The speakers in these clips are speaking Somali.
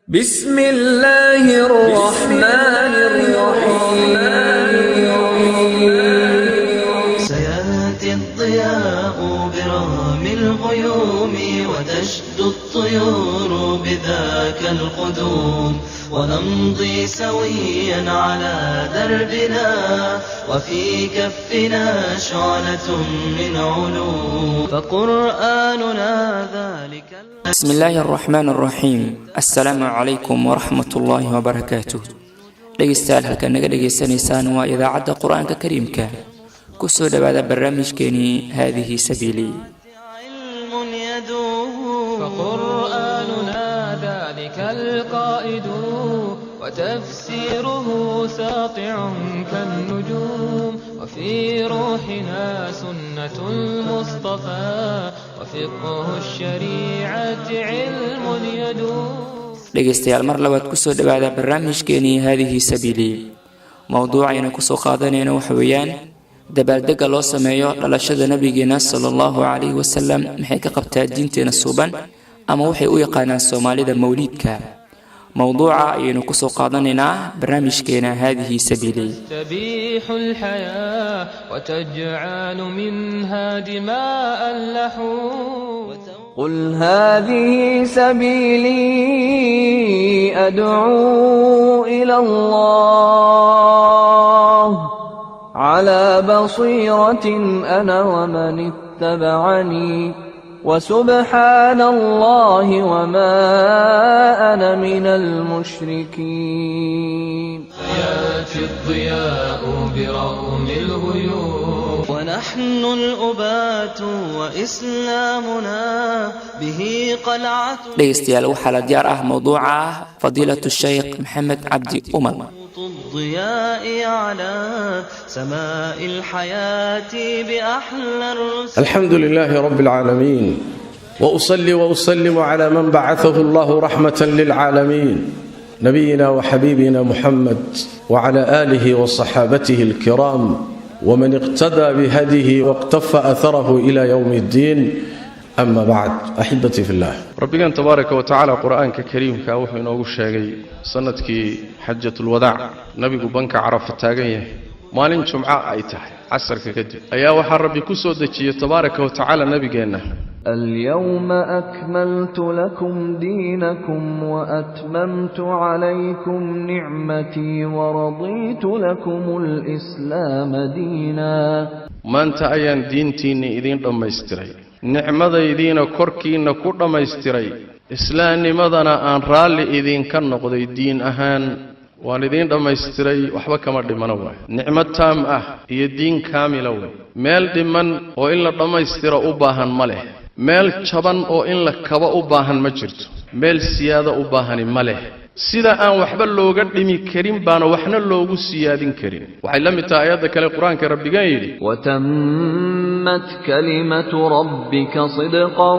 بسم الله الرحمن الرحيم سيأتي الضياء برغم الغيوم وتشدو الطيور بذاك القدوم ونمضي سويا على دربنا وفي كفنا شعلة من علوم فقرآننا ذلك. بسم الله الرحمن الرحيم. السلام عليكم ورحمة الله وبركاته. dhegeystayaal halkan naga dhegeysaneysaan waa idaacadda quraanka kariimka ku soo dhawaada barnaamijkeeni هذه سبيلي. فقرآننا ذلك القائد وتفسيره ساطع كالنجوم وفي روحنا سنة المصطفى وفقه الشريعة علم يدوم. dhegeystayaal mar labaad ku soo dhawaada barnaamijkeeni هذه سبيلي. mawduucayna ku soo qaadanayna waxa weeyaan dabaaldega loo sameeyo dhalashada nabigeena sallallahu alayhi wasallam maxay ka qabtaa diinteena suuban ama waxay u yaqaanaan Soomaalida mawlidka. mawduuca ayaynu ku soo qaadanaynaa barnaamijkeena هذه سبيلي. تبيح الحياة وتجعل منها دماء اللحوم. قل هذه سبيلي أدعو إلى الله على بصيرة أنا ومن اتبعني وسبحان الله وما أنا من المشركين. يأتي الضياء برغم الغيوم ونحن الأبات وإسلامنا به قلعة dhegeystayaal waxaa la diyaar ah mawduuca fadiilatu sheekh maxamed cabdi umar. الضياء على سماء الحياة بأحلى الرسل. الحمد لله رب العالمين وأصلي وأسلم على من بعثه الله رحمة للعالمين نبينا وحبيبنا محمد وعلى آله وصحابته الكرام ومن اقتدى بهديه واقتفى أثره إلى يوم الدين. أما بعد أحبتي في الله ربنا تبارك وتعالى قرآن كريم كاوحي نوغو الشاقي سنة حجة الوداع نبي بنك عرف التاقية مالين جمعاء أيتاه عسر كدب أيها وحر ربي كسو دجي تبارك وتعالى نبي جينا اليوم أكملت لكم دينكم وأتممت عليكم نعمتي ورضيت لكم الإسلام دينا. ما أنت أيان دينتيني إذين لما يستري nicmada idiina korkiina ku dhammaystiray islaamnimadana aan raalli idin ka noqday diin ahaan waan idin dhammaystiray waxba kama dhimana waay nicmo taam ah iyo diin kaamila way meel dhiman oo in la dhammaystiro u baahan ma leh meel jaban oo in la kaba u baahan ma jirto meel siyaado u baahan ma leh sida aan waxba looga dhimi karin baana waxna loogu siyaadin karin waxay la mid tahay ayada kale quraanka rabbiga yiri وتمت كلمة ربك صدقا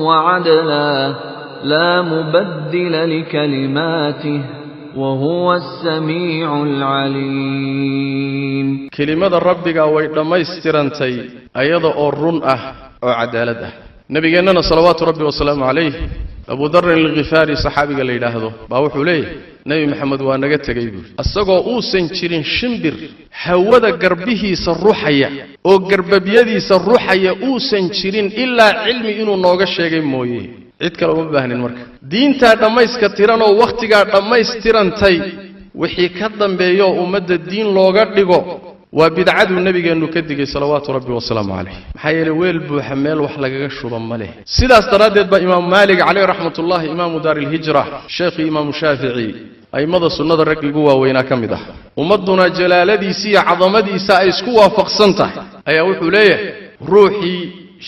وعدلا لا مبدل لكلماته وهو السميع العليم. كلمة ربك ويدميسترنتي أيضا أرون وعدالته نبينا صلوات ربي وسلامه عليه أبو ذر الغفاري صحابي قال لي هذا باوحوا ليه نبي محمد وانا قلت جيبه السقوا أوسن شرين شمبر هوذا قربه سروحيا أو قرب بيدي سروحيا أوسن شرين إلا علمي إنه ناقش شيء مويه عد كلام بهن المرك دين ما يسكتيران أو وقت ما يستيران تي وحي كذب بيو ومد الدين لوجر لجو وبدعة النبي قال نكدق صلوات ربي وسلامه عليه محيل ويل بحمل وحلقة شرب ماله سيدا استردد بإمام مالك عليه رحمة الله إمام دار الهجرة شيخ إمام الشافعي أي مضى سنة الرجل جوا وينا كمده ومضنا جلال دي سي عظمة دي سايسكوا فقصنته أي وحوليه روحي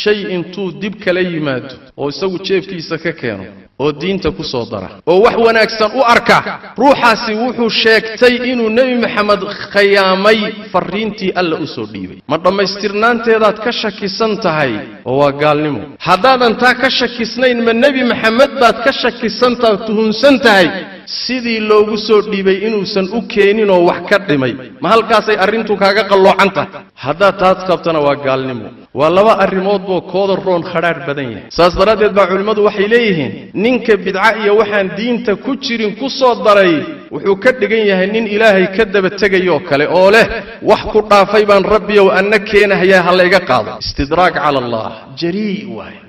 شيء تو دب كليمات أو سو شيف كيسا كانوا oo diinta ku soo dara oo wax wanaagsan u arka ruuxaasi wuxuu sheegtay inuu nabi maxamed khiyaamay fariintii alla u soo dhiibay ma dhamaystirnaanteedaad ka shakisan tahay oo waa gaalnimo haddaadan taa ka shakisnayn ma nabi maxamed baad ka shakisan tahay tuhunsan tahay sidii loogu soo dhiibay inuusan u keenin oo wax ka dhimay ma halkaasay arrintu kaaga qalloocan tahay haddaad taad qabtana waa gaalnimo ولما أرمود بو كودر رون خرار بدنيا ساس درادت با علماء waxay leeyihiin ninka bidca iyo waxaan diinta ku jirin ku soo daray wuxuu ka dhigan yahay nin ilaahay ka daba tagayo kale oo leh wax ku dhaafay baan rabbiyow annakeen haya halayga qaado istidraak ala allah jarii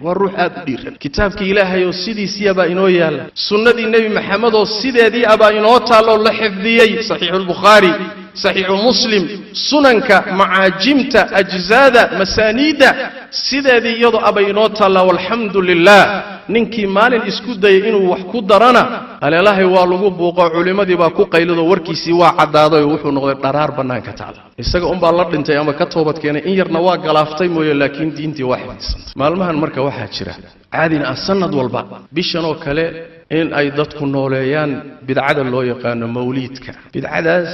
waa ruux aad u dhiiran kitaabka ilaahay oo sidiisii aba inoo yaal sunnadii nabi maxamed oo sideedii aba inoo taalo la xifdiyay sahih al-bukhari صحيح مسلم سننك معاجمت أجزادا مسانيدا سيدي يضع بينوت الله والحمد لله ننكي مال اسكود إنه وحكو درنا ألا الله والغو بوقع علماء دي باكو قيلو وركي سوا عدادا يوحو نغير قرار بنانك تعالى إستاق بالله انت ياما كتوبت كينا إن يرنوا قلافتي مويا لكن دينتي واحد مالمها المركة واحد شرا عادين السند والبعض بيشانو كالي إن أي دادكو نوليان بدعادا لو يقان موليدك بدعاداس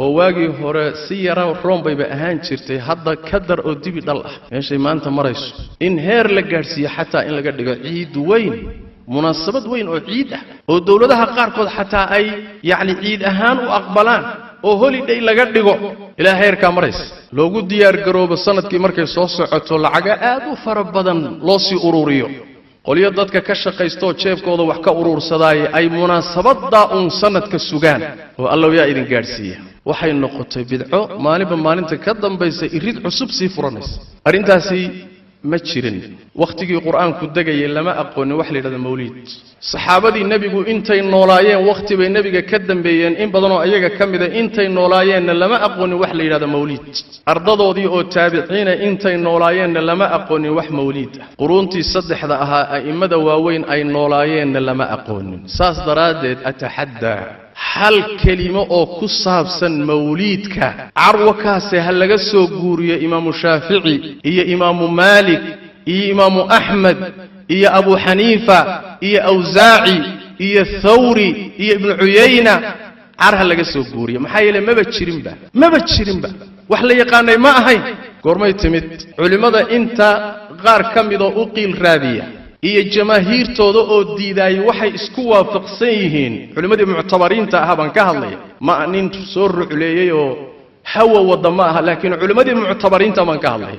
oo waagi hore si yara room bay ahaan jirtay hadda ka dar oo dibi dhal ah meeshay maanta marayso in heer la gaarsiyo xataa in laga dhigo ciid weyn munaasabad weyn oo ciid ah oo dawladaha qaar kood xataa ay yaani ciid ahaan u aqbalaan oo holiday laga dhigo ilaa heerka marayso loogu diyaar garoobo sanadkii markay soo socoto lacaga aad u fara badan loo si ururiyo qoliyo dadka ka shaqeysto jeebkooda wax ka urursaday ay munaasabada sanadka sugaan oo Allah yaa idin gaarsiiya waxay noqotay bidco maalinta ka dambaysa irid cusub si furanaysa arintaasi ma jirin waqtigii quraanku dagayay lama aqoon wax leeyahay mawlid saxaabadii nabigu intay noolaayeen waqti bay nabiga ka dambeeyeen in badan oo ayaga kamid ah intay noolaayeen lama aqoon wax leeyahay mawlid ardadoodii oo taabiciina intay noolaayeen lama aqoon wax mawlid quruntii saddexda ahaa aimada waaweyn ay noolaayeen lama aqoon saas daraadeed atahadda hal kelimo oo ku saabsan mawlidka carwakaas hal laga soo guuriyo imaam Shaafici iyo imaam Maalik iyo imaam Ahmad iyo Abu Hanifa iyo Awzaa'i iyo Thawri iyo Ibn Uyayna arha laga soo guuriyo maxay yeelay maba jirinba wax la yaqaanay ma ahayn goormay timid culimada inta qaar kamid oo u qiil raadiya iyo jamaahiirtooda oo diiday waxay isku waafaqsan yihiin culimadii mu'tabariinta ah baan ka hadlay ma nin soo ruuxleeyay oo hawa wadama ah laakiin culimadii mu'tabariinta baan ka hadlay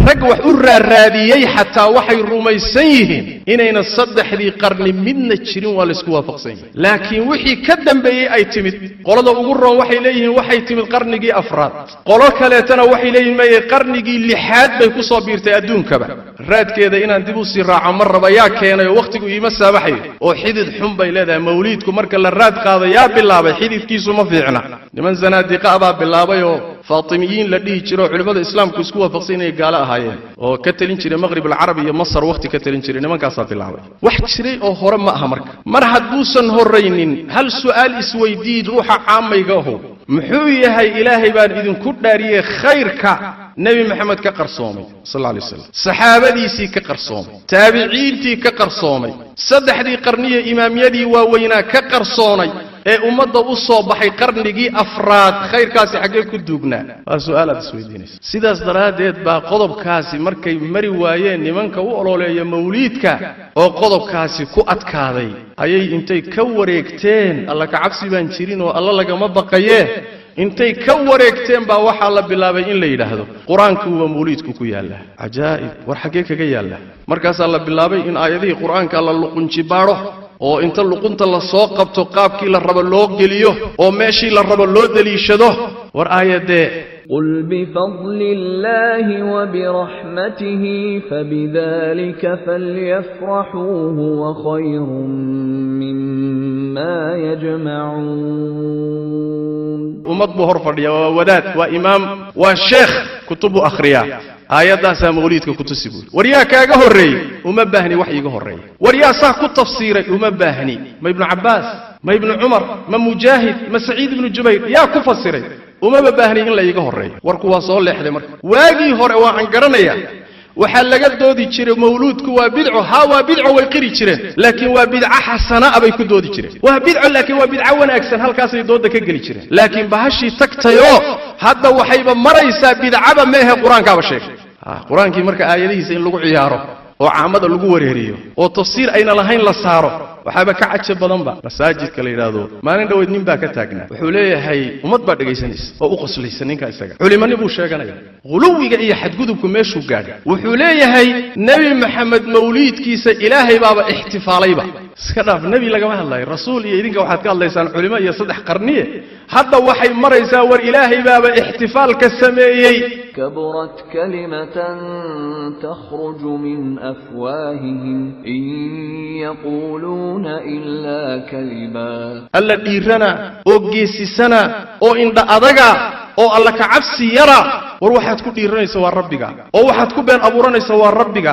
rag wax u raadiyay xataa waxay rumaysan yihiin inayna saddexdii qarni midna jirin waa la isku waafaqsan yihiin laakiin wixii ka dambeeyay ay timid qolada ugu roon waxay leeyihiin waxay timid qarnigii afraad qolo kaleetana waxay leeyihiin may qarnigii lixaad bay ku soo biirtay adduunkaba raadkeeda inaan dib u sii raaco mar raba yaa keenay waqtigu iima saabaxay oo xidid xun bay leedahay mawlidku marka la raad qaado yaa bilaabay xididkiisu ma fiicna niman zanaadiqa aba bilaabay oo faatimiyiin la dhihi jiro culimada islaamku isku waafaqsan inay gaala ahaayeen oo ka talin jiray maghrib al-arab iyo masar waqti ka talin jiray nimankaas bilaabay wax jiray oo hore ma aha mar hadduusan horeynin hal su'aal isweydiid ruuxa caamayga ah muxuu yahay ilaahay baan idin ku dhaariyay khayrka nabi maxamed ka qarsoomay sallallahu alayhi wasallam saxaabadiisii ka qarsoomay taabiciintii ka qarsoomay saddexdii qarniye imaamiyadii waaweynaa ka qarsoonay ee ummadda u soo baxay qarnigii afraad khayrkaasi xagee ku duugnaa waa su'aal aad isweydiinayso sidaas daraadeed baa qodobkaasi markay mari waayeen nimanka u ololeeya mawlidka oo qodobkaasi ku adkaaday ayay intay ka wareegteen alla ka cabsi baan jirin oo alla lagama baqayee intay ka wareegteen baa waxa la bilaabay in la yiraahdo quraanku waa mawlidku ku yaala ajaa'ib war xagee kaga yaala markaas la bilaabay in aayadihii quraanka la luqunji baaro oo inta luqunta la soo qabto qaabkii la rabo loo geliyo oo meeshii la rabo loo daliishado war aayadee قل بفضل الله وبرحمته فبذلك فليفرحوا هو خير مما يجمعون أمد بهر فرديا ووداد وإمام والشيخ كتب أخريا آيات داسا موليدك كتسبول وريا كاغا هوري وما باهني وحيغا هوري وريا صح كتفسيري وما باهني ما ابن عباس ما ابن عمر ما مجاهد ما سعيد بن جبير يا كفسري وما باهني إلا يغا هوري وركو واسو لخدي marka waagi hore waan garanaya waxa laga doodi jiray mawludku waa bidco waa bidco way qiri jireen laakiin waa bidco xasana abay ku doodi jireen waa bidco laakiin waa bidco wanaagsan halkaas ay dooda ka gali jireen laakiin bahashi tagtayo hadda waxayba maraysaa bidcaba meehe quraanka ba sheegay quraankii marka aayadihiisa in lagu ciyaaro oo caamada lagu wareeriyo oo tafsiir ayna lahayn la saaro waxaaba ka cajab badan ba masaajidka la yiraahdo maalin dhaweyd nin baa ka taagnaa wuxuu leeyahay ummad baa dhageysanaysa oo u qoslaysa ninka isaga culimani buu sheeganaya quluwiga iyo xadgudubku meeshuu gaadhay wuxuu leeyahay nabi maxamed mawliidkiisa ilaahay baaba ihtifaalayba iska dhaaf nabi laga hadlayo rasuul iyo idinka waxaad ka hadlaysaan culimo iyo saddex qarniye hadda waxay maraysaa war ilaahay baaba ihtifaalka sameeyay كبرت كلمة تخرج من أفواههم إن يقولون إلا كذبا ألا ديرنا أو جيسسنا أو إن أدغا أو الله كعبسي يرى وروحات كل ديرنا سوى ربك أو واحد كبين أبورنا سوى ربك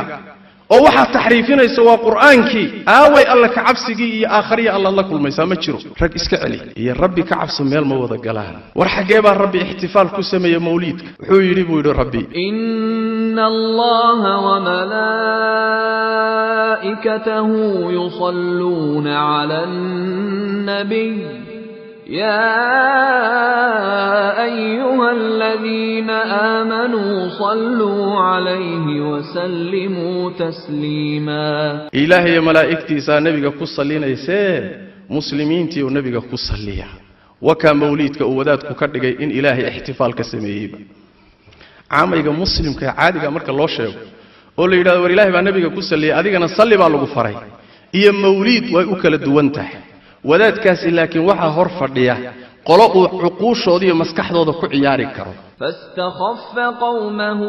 أو واحد تحريفنا سوى قرآنك آوي الله كعبسي يا آخرية الله كل ما يسمى تشرو رك إسكعلي يا ربي كعبس ميل موضة قالها ورحجيبا ربي احتفال كسمة يا موليدك حويري بويد ربي إن الله وملائكته يصلون على النبي يا أيها الذين آمنوا صلوا عليه وسلموا تسليما إلهي ملائكتي سا نبيك كسلين يسير مسلمين تي ونبيك كسليا وكا موليدك أوداتك كردقي إن إلهي احتفال كسميهيبا عاميك مسلم كعادك أمرك الله شيء قول لي إذا إلهي با نبيك كسليا أديك أنا صلي بالله فري إيا موليد ويأكل الدوانته wadaadkaasi laakiin waxa hor fadhiya qolo uu xuquushooda maskaxdooda ku ciyaari karo fastakhaffa qawmahu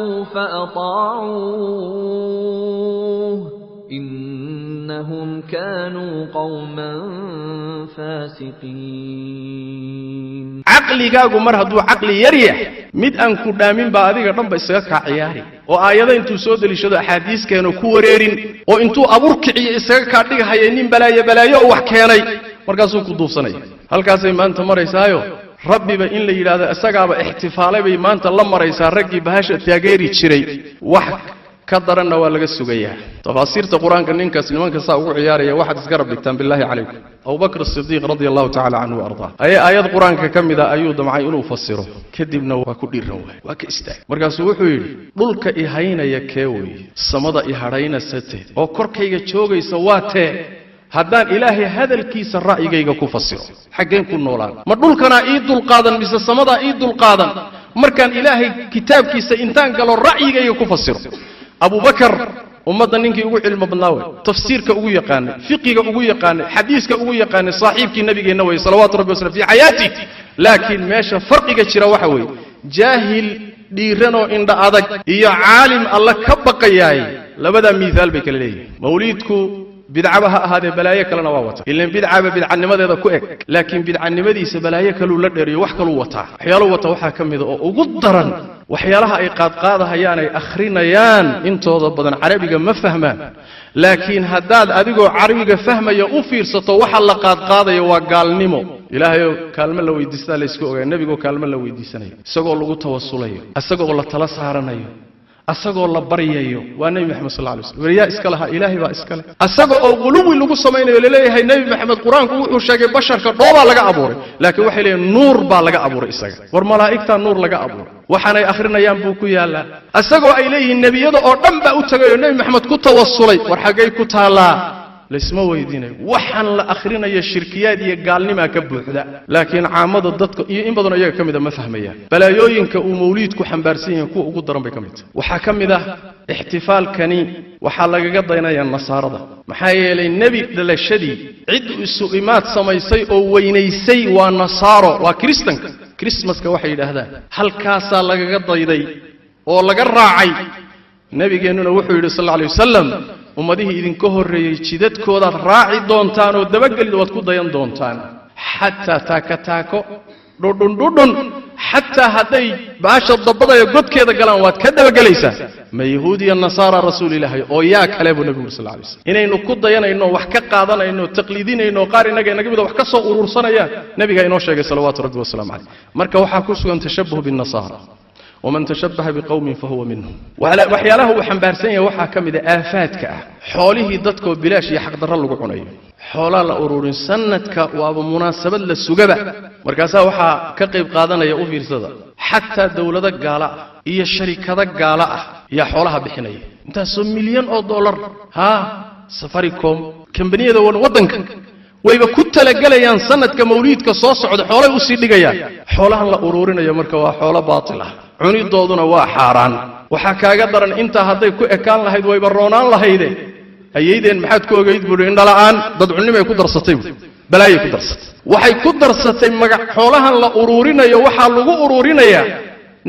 faata'uuhu innahum kaanu qawman fasiqiin aqligaagu mar hadduu aqli yar yahay mid aan ku dhaamin baa adiga dhanba isaga ka ciyaari oo aayada intuu soo dalishado axaadiiskeena ku wareerin oo intuu abuur kiciyo isaga ka dhigahayay nin balaayo wax keenay markaasuu ku duufsanay halkaasay maanta maraysaayo rabbiba in la yiraahdo asagaaba ihtifaalay bay maanta la maraysaa ragii bahasha taageeri jiray wax ka daranna waa laga sugayaa tafasiirta quraanka ninkaas nimanka saa ugu ciyaaraya waxaad iska rabbitaan billahi calaykum Abu Bakr as-Siddiq radiyallahu ta'ala anhu arda ayad quraanka kamida ayuu damcay inuu fasiro kadibna waa ku dhiiran waa ka istaag markaasuu wuxuu yiri dhulka i haynaya keeway samada i hadhayna sateed oo korkayga joogaysa waa tee haddaan ilaahay hadalkiisa ra'yigayga ku fasiro xageen ku noolaan ma dhulkana ii dul qaadan mise samada ii dul qaadan markaan ilaahay kitaabkiisa intaan galo ra'yigayga ku fasiro Abu Bakr ummadda ninkii ugu cilmi badnaa way tafsiirka ugu yaqaan fiqiga ugu yaqaan xadiiska ugu yaqaan saaxiibkii nabigeena way salawaatu rabbi wasallam fi hayati laakiin meesha farqiga jira waxa way jaahil dhiirano indha adag iyo caalim Allah ka baqayay labada miisaal bay kala leeyihiin mawliidku bidcabaha ahaade balaayo kalena waa wata ilaa bidcaba bidcanimadeeda ku eg laakiin bidcanimadiisa balaayo kale la dheeriyo wax kale wata waxyaalo wata waxa kamid oo ugu daran waxyaalaha ay qaadqaadahayaan ay akhrinayaan intooda badan carabiga ma fahmaan laakiin haddaad adigoo carabiga fahmaya u fiirsato waxa la qaadqaadayo waa gaalnimo ilaahay kaalmo la weydiistaa la isku ogaa nabiga kaalmo la weydiisanayo isagoo lagu tawasulayo isagoo la tala saaranayo asagoo la baryayo waa nabi maxamed sallallahu alayhi wasallam wariya iska laha ilaahi baa iska leh asagoo oo quluwi lagu sameeyo leeyahay nabi maxamed quraanku wuxuu sheegay basharka dhooba laga abuuray laakiin waxay leeyahay nuur baa laga abuuray isaga war malaa'ikta nuur laga abuuray waxaanay akhrinayaan buu ku yaalaa asagoo ay leeyihiin nabiyada oo dhan baa u tagay nabi maxamed ku tawassulay war xagay ku taalaa لسما ويدينه وحن لآخرين يا شركيات يا قالني ما كبوحدا لكن عامض الضدك إن بدنا إياه كم إذا ما فهميه بلا يوين كأموليد كحنبارسين كو قدرا بكميت وحكم ذا احتفال كني وحلق قضينا يا النصارى ذا محايل النبي للشدي عد السؤمات سميسي أو وينيسي ونصارى وكريستن كريسماس كوحيد هذا هل كاسا لق قضيدي ولا قراعي النبي جنون وحي صلى الله عليه وسلم ومديه إذن كهري جدد كودا راعي دونتان ودبقل دوات كودايان دونتان حتى تاكو دودون حتى هدي باش الضبطة يقود كذا قلان وات كذا قليسا ما يهودي النصارى رسول الله او يا كلاب النبي صلى الله عليه وسلم إنه كودايان إنه وحكا قادنا إنه تقليدين إنه قاري نجي وحكا سو أرورسنا يا نبي إنه شيء صلوات ربي والسلام عليه مركا وحكوسو أن تشبه بالنصارى ومن تشبه بقوم فهو منهم وحياله وحنبارسين وحا كميده آفاتك حوله ددكو بلاش يا حق دره لغو خنايو xoolaa la ururin sanadka waa munaasabad la sugaba markaas waxa ka qayb qaadanaya u fiirsada xataa dawlada gaala iyo sharikada gaala ah ya xoolaha bixinaya intaas milyan oo dollar ha Safaricom kambaniyada waddanka wayba ku talagalayaan sanadka mawliidka soo socda xoolay u sii dhigayaan xoolahan la ururinayo marka waa xoolo baatil ah cunidooduna waa xaaraan waxaa kaaga daran intaa hadday ku ekaan lahayd wayba roonaan lahayde ayeydeen maxaad ku ogayd buuri indhala'aan dad cunimay ku darsatay balaayay ku darsatay waxay ku darsatay magac xoolahan la ururinayo waxaa lagu ururinayaa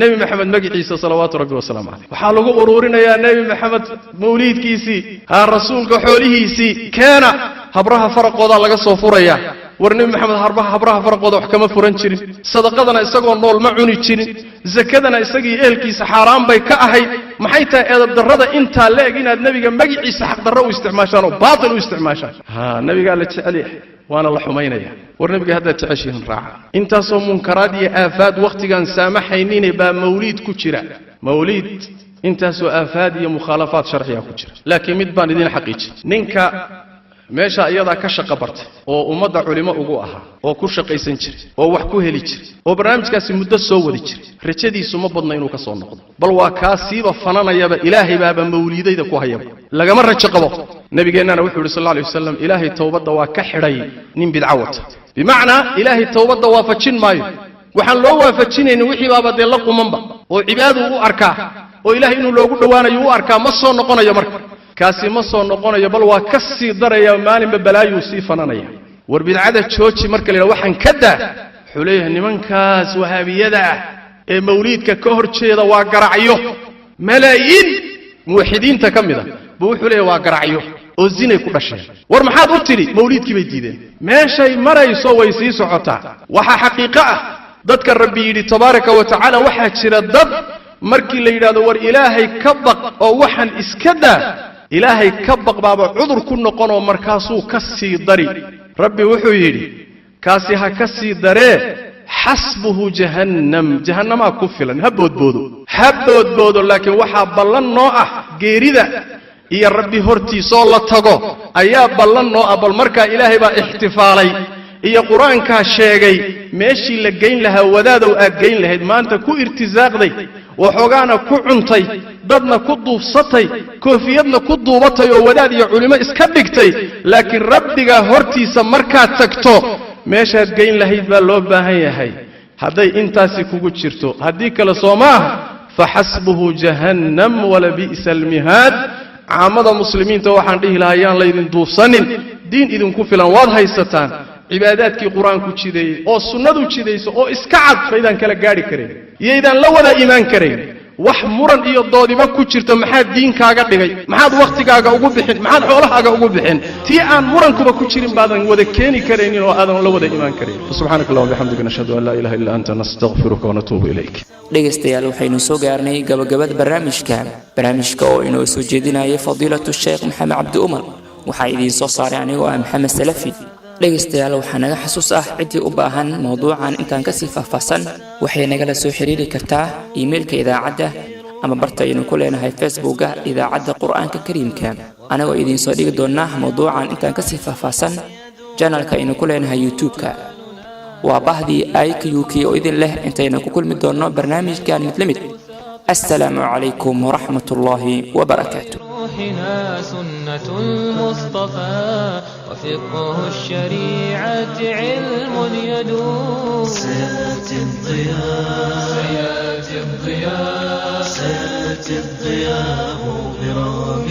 nebi maxamed magaciisa salawaatu rabbi wasalaamu calayh waxaa lagu ururinayaa nebi maxamed mawliidkiisii rasuulka xoolihiisii keena habraha faraqooda laga soo furaya war nebi maxamed habraha faraqooda wax kama furan jirin sadaqadana isagoo nool ma cuni jirin zakadana isagii ehelkiisa xaaraan bay ka ahayd maxay tahay edab darrada intaa leeg inaad nebiga magaciisa xaq darro u isticmaashaan oo baatil u isticmaashaan nebigaa la jecel yahay waana la xumaynaya war nebiga haddaad jeceshihiin raaca intaasoo munkaraad iyo aafaad wakhtigaan saamaxaynine baa mawliid ku jira mawliid intaasoo aafaad iyo mukhaalafaad sharciga ku jira laakiin mid baan idin xaqiijin ninka meesha iyadaa ka shaqo bartay oo ummadda culimo ugu ahaa oo ku shaqaysan jiray oo wax ku heli jiray oo barnaamijkaasi muddo soo wadi jiray rajadiisu ma badna inuu ka soo noqdo bal waa kaasiiba fananayaba ilaahay baaba mawliidayda ku hayaba lagama rajo qabo nabigeennana wuxuu yidhi sal alay wasalam ilaahay towbadda waa ka xidhay nin bidco wata bimacnaa ilaahay towbadda waafajin maayo waxaan loo waafajinaynin wixii baaba dee la qumanba oo cibaadu u arkaa oo ilaahay inuu loogu dhowaanayo u arkaa ma soo noqonayo marka kaasi ma soo noqonayo bal waa ka sii daraya maalinba balaayuu sii fananaya war bidcada jooji marka la yidhaha waxaan ka daa wuxuu leeyahay nimankaas wahaabiyada ah ee mawliidka ka hor jeeda waa garacyo malaayiin muwaxidiinta ka mid a buu wuxuu leeyahay waa garacyo oo zinay ku dhasheen war maxaad u tidhi mawliidkii bay diideen meeshay marayso way sii socotaa waxaa xaqiiqo ah dadka rabbi yidhi tabaaraka wa tacaala waxaa jira dad markii la yidhahdo war ilaahay ka baq oo waxaan iska daa ilaahay ka baq baaba cudur ku noqonoo markaasuu ka sii dari rabbi wuxuu yidhi kaasi ha ka sii daree xasbuhu jahannamaa ku filan ha boodboodo laakiin waxaa ballan noo ah geerida iyo rabbi hortiisoo la tago ayaa ballan noo ah bal markaa ilaahay baa ixtifaalay iyo qur-aankaa sheegay meeshii la geyn lahaa wadaadow aad geyn lahayd maanta ku irtisaaqday waxoogaana ku cuntay dadna ku duubsatay koofiyadna ku duubatay oo wadaad iyo culimo iska dhigtay laakiin rabbigaa hortiisa markaad tagto meeshaad geyn lahayd baa loo baahan yahay hadday intaasi kugu jirto haddii kale soo maaha faxasbuhu jahannam walabi'sa almihaad caamada muslimiinta waxaan dhihi lahaa yaan laydin duubsanin diin idinku filan waad haysataan cibaadaadkii qur-aanku jideeyey oo sunnadu jidayso oo iska cad baydaan kala gaadhi karayn iyaydaan la wada imaan karayn wax muran iyo doodiba ku jirto maxaad diinkaaga dhigay maxaad wakhtigaaga ugu bixin maxaad xoolahaaga ugu bixin tii aan murankuba ku jirin baadan wada keeni karaynin oo aadan la wada imaan karayn subxaanaka allahumma bixamdika nashhadu an laa ilaha illa anta nastaghfiruka wa natuubu ilayk dhegaystayaal waxaynu soo gaarnay gabagabada barnaamijka oo inoo soo jeedinaya fadiilatu sheekh maxamed cabdi umar waxaa idiin soo saaray anigoo ah maxamed salafi dhegaystayaal waxaa naga xasuus ah ciddii u baahan mawduucan intaan ka sii faahfaahsan waxay nagala soo xiriiri kartaa iimailka idaacadda ama barta aynu ku leenahay facebooka idaacadda qur'aanka kariimka anagoo idiin soo dhigi doonaa mawduucan intaan ka sii faahfaahsan janalka aynu ku leenahay youtube-ka waa bahdii IQK oo idin leh intaynu ku kulmi doonno barnaamijkan mid la mid السلام عليكم ورحمة الله وبركاته روحنا سنة المصطفى وفقه الشريعة علم يدوم سيأتي الضياء برغم